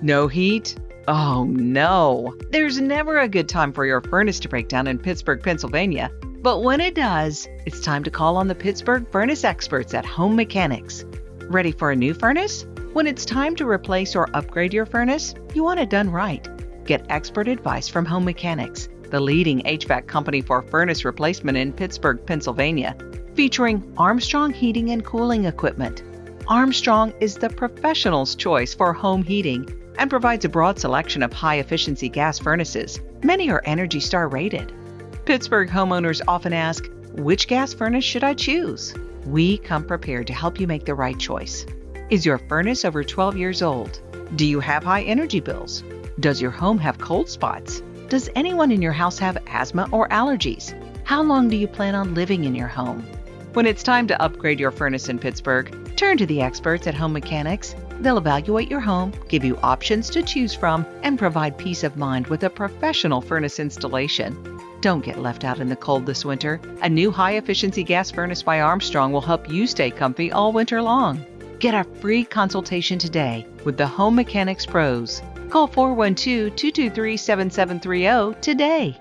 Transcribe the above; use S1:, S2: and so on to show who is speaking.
S1: No heat? Oh no! There's never a good time for your furnace to break down in Pittsburgh, Pennsylvania. But when it does, it's time to call on the Pittsburgh furnace experts at Home Mechanix. Ready for a new furnace? When it's time to replace or upgrade your furnace, you want it done right. Get expert advice from Home Mechanix, the leading HVAC company for furnace replacement in Pittsburgh, Pennsylvania, featuring Armstrong heating and cooling equipment. Armstrong is the professional's choice for home heating and provides a broad selection of high-efficiency gas furnaces. Many are Energy Star rated. Pittsburgh homeowners often ask, which gas furnace should I choose? We come prepared to help you make the right choice. Is your furnace over 12 years old? Do you have high energy bills? Does your home have cold spots? Does anyone in your house have asthma or allergies? How long do you plan on living in your home? When it's time to upgrade your furnace in Pittsburgh, turn to the experts at Home Mechanix. They'll evaluate your home, give you options to choose from, and provide peace of mind with a professional furnace installation. Don't get left out in the cold this winter. A new high-efficiency gas furnace by Armstrong will help you stay comfy all winter long. Get a free consultation today with the Home Mechanix pros. Call 412-223-7730 today.